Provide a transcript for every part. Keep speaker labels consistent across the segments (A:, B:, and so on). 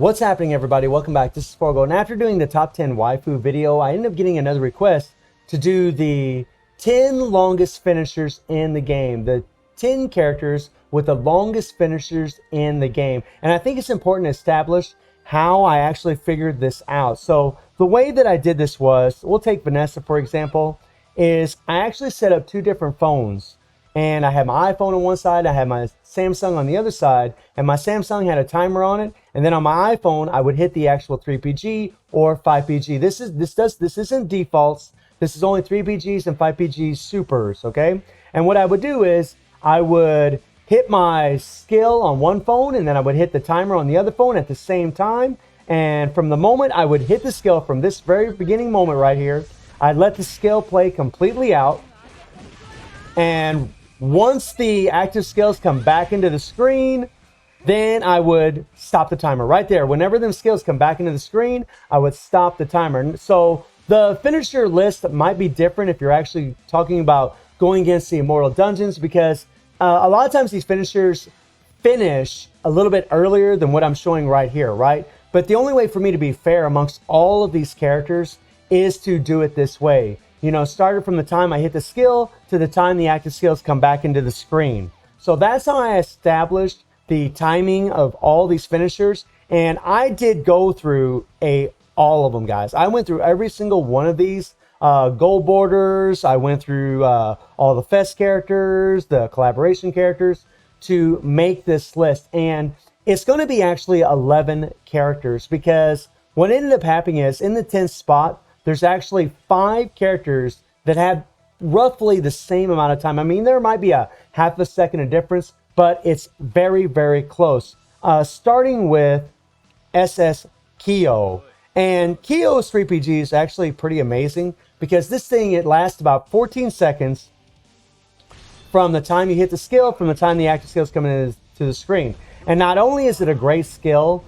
A: What's happening, everybody? Welcome back. This is Forgo, and after doing the top 10 waifu video, I ended up getting another request to do the 10 longest finishers in the game, the 10 characters with the longest finishers in the game. And I think it's important to establish how I actually figured this out. So the way that I did this was, we'll take Vanessa for example, is I actually set up two different phones. And I had my iPhone on one side, I had my Samsung on the other side, and my Samsung had a timer on it. And then on my iPhone, I would hit the actual 3PG or 5PG. This isn't defaults. This is only 3PGs and 5PG supers, okay? And what I would do is I would hit my skill on one phone, and then I would hit the timer on the other phone at the same time. And from the moment I would hit the skill, from this very beginning moment right here, I'd let the skill play completely out. And once the active skills come back into the screen, then I would stop the timer right there. Whenever them skills come back into the screen, I would stop the timer. So the finisher list might be different if you're actually talking about going against the Immortal Dungeons, because a lot of times these finishers finish a little bit earlier than what I'm showing right here, right? But the only way for me to be fair amongst all of these characters is to do it this way. You know, started from the time I hit the skill to the time the active skills come back into the screen. So that's how I established the timing of all these finishers. And I did go through all of them, guys. I went through every single one of these gold borders. I went through all the fest characters, the collaboration characters to make this list. And it's going to be actually 11 characters, because what ended up happening is in the 10th spot, there's actually 5 characters that have roughly the same amount of time. I mean, there might be a half a second of difference, but it's very, very close. Starting with SS Kaeo. And Kaeo's 3PG is actually pretty amazing, because this thing, it lasts about 14 seconds from the time you hit the skill, from the time the active skills come into the screen. And not only is it a great skill,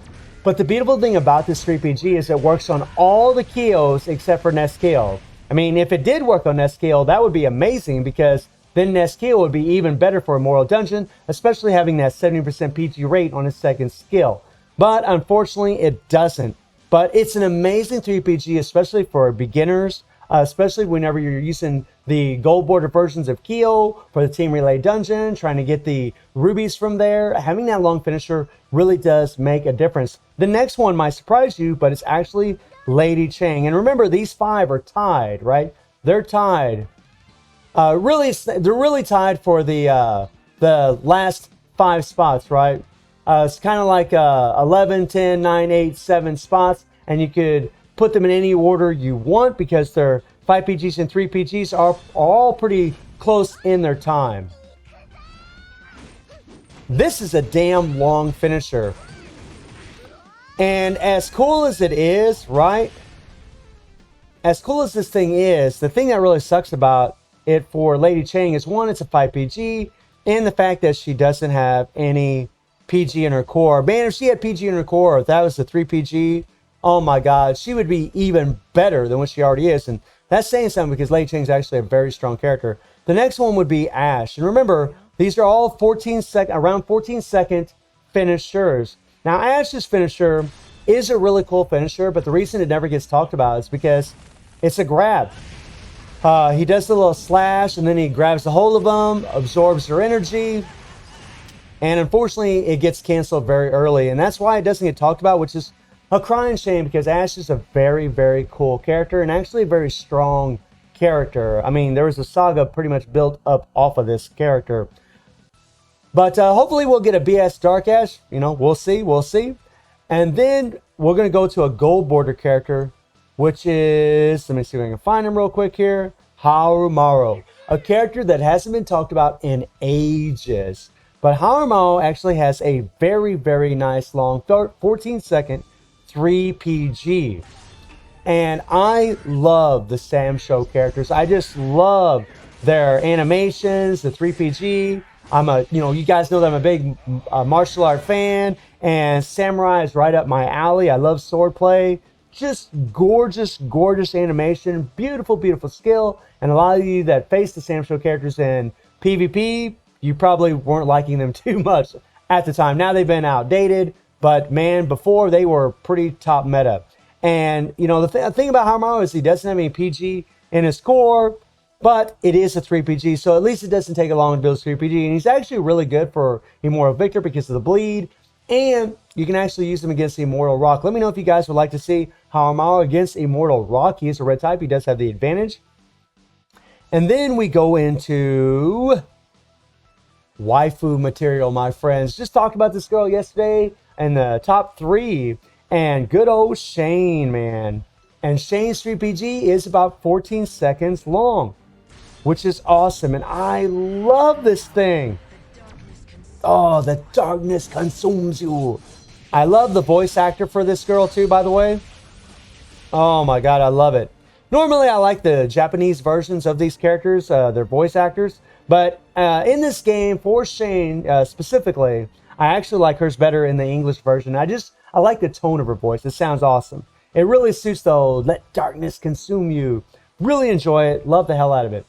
A: but the beautiful thing about this 3PG is it works on all the Kaeos except for Kaeo. I mean, if it did work on Kaeo, that would be amazing, because then Kaeo would be even better for Immortal Dungeon, especially having that 70% PG rate on its second skill. But unfortunately, it doesn't. But it's an amazing 3PG, especially for beginners, especially whenever you're using the gold border versions of Kaeo for the Team Relay Dungeon, trying to get the rubies from there. Having that long finisher really does make a difference. The next one might surprise you, but it's actually Lady Chang. And remember, these 5 are tied, right? They're tied. They're really tied for the last 5 spots, right? It's kind of like 11, 10, 9, 8, 7 spots, and you could put them in any order you want, because their 5PGs and 3PGs are all pretty close in their time. This is a damn long finisher. And as cool as it is, right? As cool as this thing is, the thing that really sucks about it for Lady Chang is, one, it's a 5PG, and the fact that she doesn't have any PG in her core. Man, if she had PG in her core, if that was the 3PG, oh my God, she would be even better than what she already is. And that's saying something, because Lady Chang is actually a very strong character. The next one would be Ash. And remember, these are all around 14 second finishers. Now, Ash's finisher is a really cool finisher, but the reason it never gets talked about is because it's a grab. He does the little slash, and then he grabs the hold of them, absorbs their energy. And unfortunately, it gets canceled very early. And that's why it doesn't get talked about, which is a crying shame, because Ash is a very, very cool character, and actually a very strong character. I mean, there was a saga pretty much built up off of this character. But hopefully we'll get a BS Dark Ash. You know, we'll see. And then we're going to go to a gold border character, which is, let me see if I can find him real quick here, Harumaru. A character that hasn't been talked about in ages. But Harumaru actually has a very, very nice long 14 second 3PG. And I love the Sam Show characters. I just love their animations, the 3PG. You guys know that I'm a big martial art fan, and samurai is right up my alley. I love swordplay. Just gorgeous, gorgeous animation. Beautiful, beautiful skill. And a lot of you that face the Sam Show characters in PvP, you probably weren't liking them too much at the time. Now they've been outdated. But man, before they were pretty top meta. And you know, the thing about Harumaru is he doesn't have any PG in his core, but it is a 3PG, so at least it doesn't take long to build 3PG. And he's actually really good for Immortal Victor because of the bleed, and you can actually use him against Immortal Rock. Let me know if you guys would like to see Harumaru against Immortal Rock. He is a red type, he does have the advantage. And then we go into waifu material, my friends. Just talked about this girl yesterday in the top 3, and good old Shane, man. And Shane's 3PG is about 14 seconds long, which is awesome. And I love this thing. Oh, the darkness consumes you. I love the voice actor for this girl too, by the way. Oh my God, I love it. Normally, I like the Japanese versions of these characters, their voice actors. But in this game, for Shane specifically, I actually like hers better in the English version. I like the tone of her voice. It sounds awesome. It really suits the old, let darkness consume you. Really enjoy it. Love the hell out of it.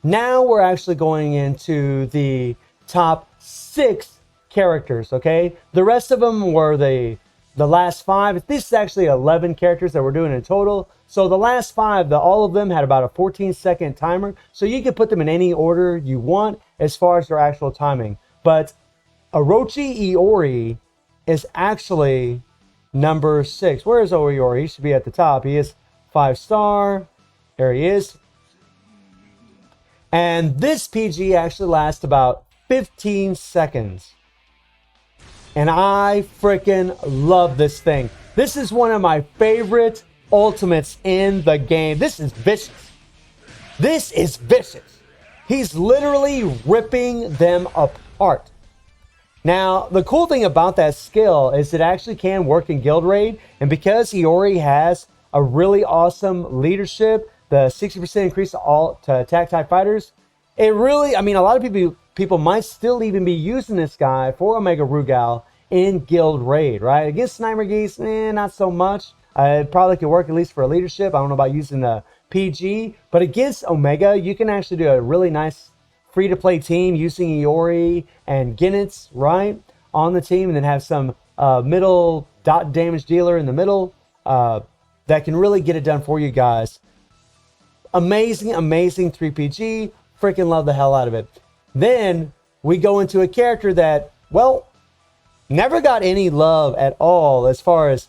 A: Now we're actually going into the top 6 characters, okay? The rest of them were the last 5. This is actually 11 characters that we're doing in total. So the last 5, all of them had about a 14-second timer. So you can put them in any order you want as far as their actual timing. But Orochi Iori is actually number 6. Where is Iori? He should be at the top. He is 5-star. There he is. And this PG actually lasts about 15 seconds. And I freaking love this thing. This is one of my favorite ultimates in the game. This is vicious. This is vicious. He's literally ripping them apart. Now, the cool thing about that skill is it actually can work in Guild Raid. And because Iori has a really awesome leadership, the 60% increase to attack type fighters, it really, I mean, a lot of people might still even be using this guy for Omega Rugal in Guild Raid, right? Against Sniper Geese, not so much. It probably could work at least for leadership. I don't know about using the PG, but against Omega, you can actually do a really nice free-to-play team using Iori and Genichiro, right, on the team, and then have some middle dot damage dealer in the middle that can really get it done for you guys. Amazing, amazing 3PG. Freaking love the hell out of it. Then we go into a character that, well, never got any love at all as far as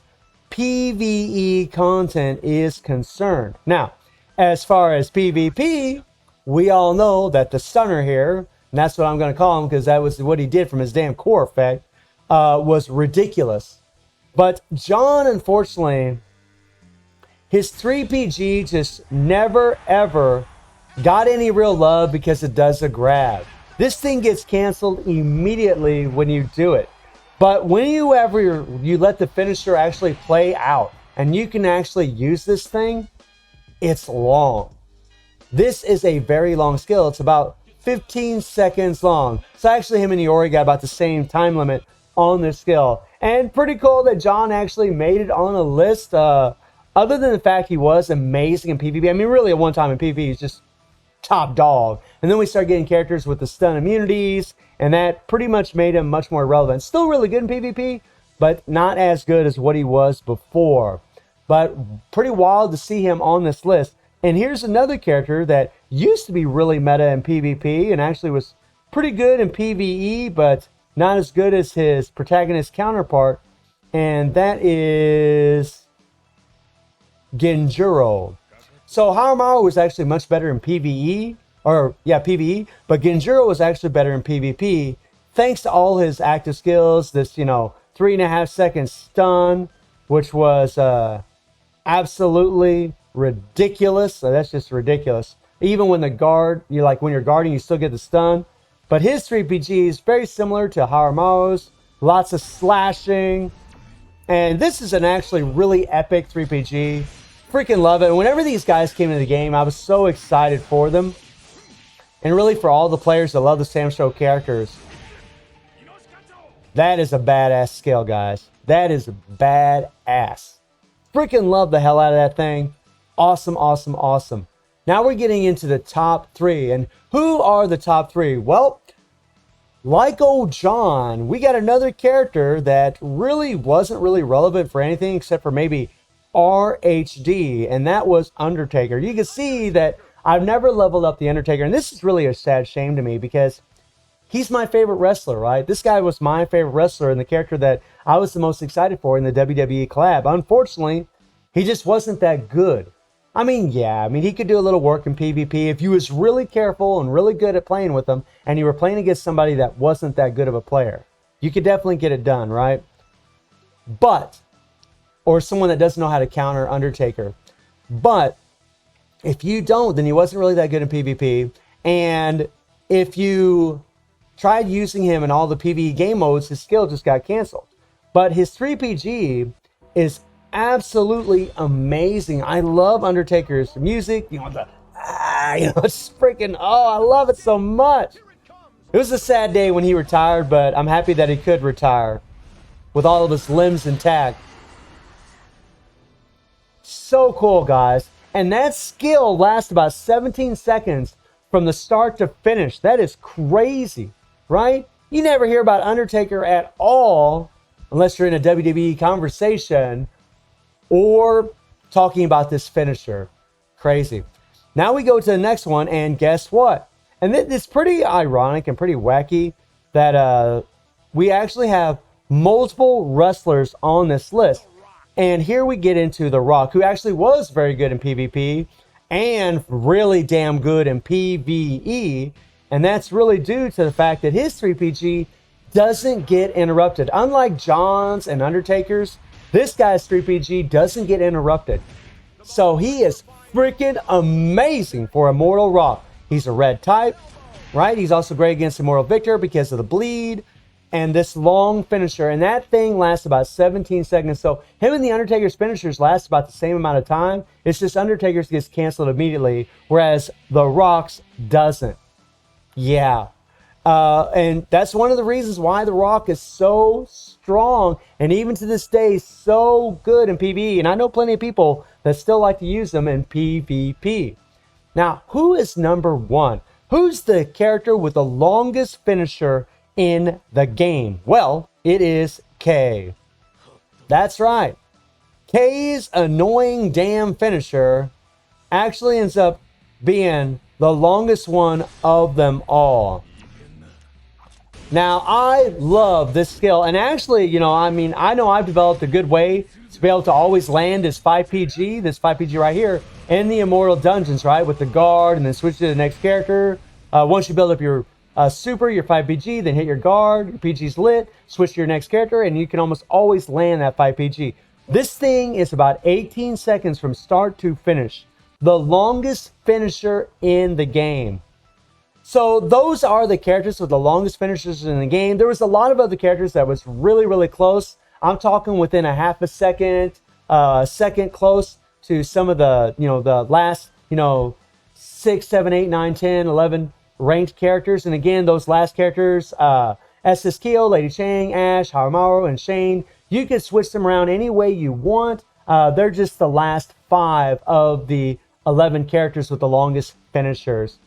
A: PvE content is concerned. Now, as far as PvP, we all know that the stunner here, and that's what I'm going to call him because that was what he did from his damn core effect, was ridiculous. But John, unfortunately, his 3PG just never, ever got any real love because it does a grab. This thing gets canceled immediately when you do it. But whenever you let the finisher actually play out and you can actually use this thing, it's long. This is a very long skill. It's about 15 seconds long. So actually him and Iori got about the same time limit on this skill. And pretty cool that John actually made it on a list. Other than the fact he was amazing in PvP. I mean, really at one time in PvP, he's just top dog. And then we start getting characters with the stun immunities, and that pretty much made him much more relevant. Still really good in PvP, but not as good as what he was before. But pretty wild to see him on this list. And here's another character that used to be really meta in PvP and actually was pretty good in PvE, but not as good as his protagonist counterpart. And that is Genichiro. So Harumaru was actually much better in PvE, but Genichiro was actually better in PvP thanks to all his active skills. This, 3.5 second stun, which was absolutely ridiculous. So that's just ridiculous. Even when when you're guarding, you still get the stun. But his 3PG is very similar to Harumaru's. Lots of slashing. And this is an actually really epic 3PG. Freaking love it. And whenever these guys came into the game, I was so excited for them. And really for all the players that love the Sam Show characters. That is a badass skill, guys. That is badass. Freaking love the hell out of that thing. Awesome, awesome, awesome. Now we're getting into the top 3. And who are the top 3? Well, like old John, we got another character that really wasn't really relevant for anything except for maybe RHD, and that was Undertaker. You can see that I've never leveled up the Undertaker, and this is really a sad shame to me because he's my favorite wrestler, right? This guy was my favorite wrestler and the character that I was the most excited for in the WWE collab. Unfortunately, he just wasn't that good. I mean, yeah, he could do a little work in PvP if you was really careful and really good at playing with him and you were playing against somebody that wasn't that good of a player. You could definitely get it done, right? But, or someone that doesn't know how to counter Undertaker. But if you don't, then he wasn't really that good in PvP. And if you tried using him in all the PvE game modes, his skill just got canceled. But his 3PG is absolutely amazing. I love Undertaker's music. It's freaking, I love it so much. It was a sad day when he retired, but I'm happy that he could retire with all of his limbs intact. So cool, guys. And that skill lasts about 17 seconds from the start to finish. That is crazy, right? You never hear about Undertaker at all unless you're in a WWE conversation or talking about this finisher. Crazy. Now we go to the next one, and guess what? And it's pretty ironic and pretty wacky that we actually have multiple wrestlers on this list. And here we get into The Rock, who actually was very good in PvP and really damn good in PvE. And that's really due to the fact that his 3PG doesn't get interrupted. Unlike John's and Undertaker's, this guy's 3PG doesn't get interrupted. So he is freaking amazing for Immortal Rock. He's a red type, right? He's also great against Immortal Victor because of the bleed and this long finisher. And that thing lasts about 17 seconds. So him and the Undertaker's finishers last about the same amount of time. It's just Undertaker's gets canceled immediately, whereas The Rock's doesn't. Yeah. And that's one of the reasons why The Rock is so strong and even to this day so good in PvE. And I know plenty of people that still like to use them in PvP. Now, who is number one? Who's the character with the longest finisher in the game? Well, it is Kaeo. That's right. Kae's annoying damn finisher actually ends up being the longest one of them all. Now, I love this skill, and actually, I know I've developed a good way to be able to always land this 5PG, right here, in the Immortal Dungeons, right, with the guard, and then switch to the next character. Once you build up your super, your 5PG, then hit your guard, your PG's lit, switch to your next character, and you can almost always land that 5PG. This thing is about 18 seconds from start to finish. The longest finisher in the game. So those are the characters with the longest finishers in the game. There was a lot of other characters that was really, really close. I'm talking within a half a second close to some of the, the last, 6, 7, 8, 9, 10, 11 ranked characters. And again, those last characters, SS Kaeo, Lady Chang, Ash, Haramaru, and Shane, you can switch them around any way you want. They're just the last 5 of the 11 characters with the longest finishers.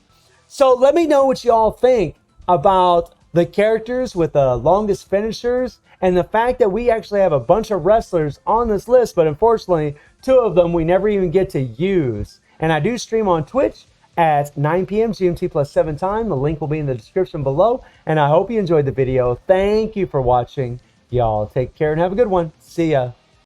A: So let me know what y'all think about the characters with the longest finishers and the fact that we actually have a bunch of wrestlers on this list, but unfortunately, 2 of them we never even get to use. And I do stream on Twitch at 9 p.m. GMT plus 7 time. The link will be in the description below. And I hope you enjoyed the video. Thank you for watching. Y'all take care and have a good one. See ya.